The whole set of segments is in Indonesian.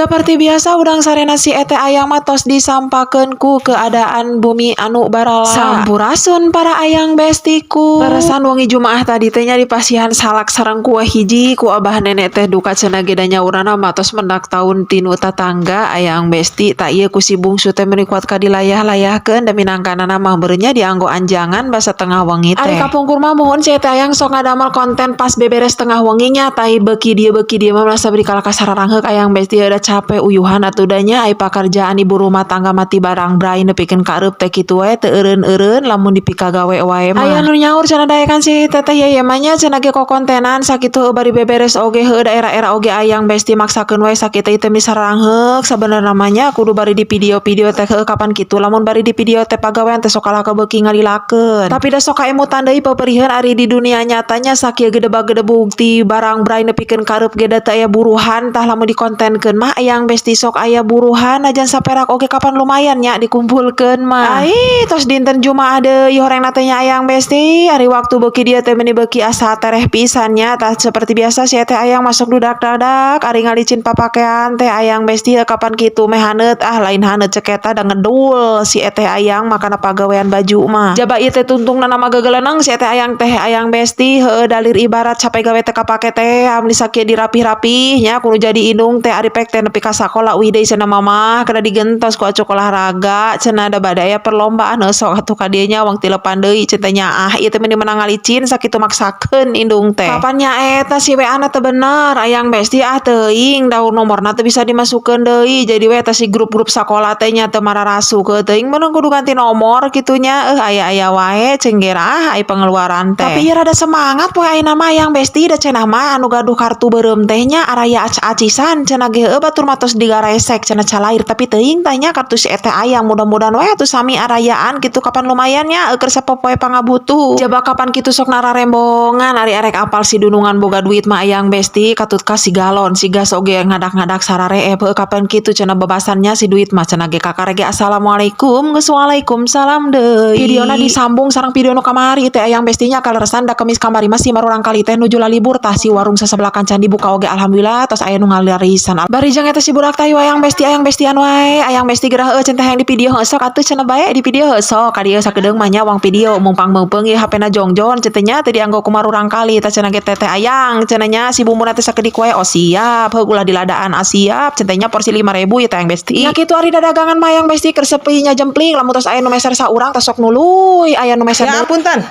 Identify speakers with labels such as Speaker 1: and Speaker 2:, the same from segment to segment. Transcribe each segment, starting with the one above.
Speaker 1: Seperti biasa udang sarena si ete ayang matos disampakeun ku keadaan bumi anu barala. Sampurasun para ayang bestiku. Leresan wengi Jumaah tadi teh nya dipasihan salak sareng kue hiji ku abah nenek teh duka cenah ge da nyaurana matos mendak taun tinu tatangga ayang besti tak ieu ku si bungsu teh meuni kuat ka dilayah-layahkeun da minangkanana mah beureun nya dianggo anjangan basa tengah wengi teh. Ari kapungkur mah mohon si ete ayang sok ngadamel konten pas beberes tengah wengi nya tai beuki dieu mah merasa beri kalaka sararangheuk ayang besti ada capek uyuhan atudanya ai pakarjaan ibu rumah tangga mati barang brai nepikeun kareup teh kitu we teu eureun-eureun lamun dipika gawe wae mah. Aya nu nyaur cenah daekan si teteh ye mah nya cenah ge kokontenan sakitu bari beberes oge heuh daerah-era oge ayang besti maksakeun we sakitu teh misararangheuk sabenerna mah nya kudu bari di video-video teh heuh kapan kitu lamun bari di video teh pagawean teh sok kalaka beuki ngalilakeun. Tapi da sok kaemutan deui paperiheuan ari di dunia nyatanya sakieu gedebag-gedebug ti barang brai nepikeun kareup ge da teu aya buruhan tah lamun dikontenkeun mah ayang besti sok aya buruhan ajan saperak oge kapan lumayan nya dikumpulkeun mah. Ai tos dinten Jumaah deui horengna teh nya ayang besti ari waktu beuki dia teh meuni beuki asa tereh pisan nya tah seperti biasa si teh ayang masuk dudak-dadak ari ngalicin papakean teh ayang besti kapan kitu meh haneut lain haneut cek eta da ngedul si teh ayang makana pagawean baju mah. Jaba ieu teh tungtungna nama gageleunang si teh ayang besti heuh dalir ibarat capek gawe teh kapake teh amli sakieu dirapih-rapih nya kudu jadi indung teh ari pek teh nepi ka sakola uwi deui cenah mamah kada digentos ku acuk olahraga cenah da bade aya perlombaan sok atuh ka dieu nya wang tilepan deui cenah nya ieu teh meuni menang ngalicin sakitu maksakeun indung teh. Kapan nya eta si WA na teu bener ayang besti teuing daun nomorna teu bisa dimasukeun deui jadi we eta si grup-grup sakola teh nya teu mararasu ke teuing meunang kudu ganti nomor kitu nya aya-aya wae cenggera ai pengeluaran teh. Tapi ieu rada semangat poe ayeuna mah ayang besti da cenah mah anu gaduh kartu beureum teh nya araya acisan cenah ge batur matos digaresek cenah calair tapi teuing tanya kartu si ete ayang mudah-mudahan we atuh sami arayaan gitu kapan lumayan nya keur sapopoe pangabutuh. Jaba kapan kitu sok nararembongan ari arek apal si dunungan boga duit mah ayang besti katut ka si galon si gas oge ngadak-ngadak sarare kapan kitu cenah bebasannya si duit mah cenah ge kakarege assalamualaikum geus waalaikumsalam deui. Videona disambung sareng video nu kamari teh ayang bestinya kaleresan da kemis kamari mah si marurang kali teh nuju lalibur tah si warung sasebelah kancan dibuka oge alhamdulillah tos aya nu ngalarisan. Bari jeung eta si budak tayu ayang bestian wae ayang besti gerah cenah teh yang di video sok atuh cenah bae di video sok ka dieu sakedeung mah nya wang video mumpang meupeng ieu HP-na jongjon cenah nya teu dianggo ku marurang kali tah cenah ge teteh ayang cenah nya si bumbuna teh sakedik wae siap heuh ulah diladaan siap cenah nya porsi 5.000 ieu teh ayang besti. Nya kitu ari dagangan mah ayang besti keur sepi nya jempling lamun tos aya nu meser saurang teh sok nuluy aya nu meser. Ya punten.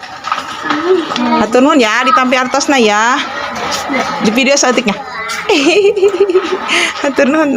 Speaker 1: Hatur nuhun ya ditampi artosna ya. Di video saeutiknya. Hatur nuhun.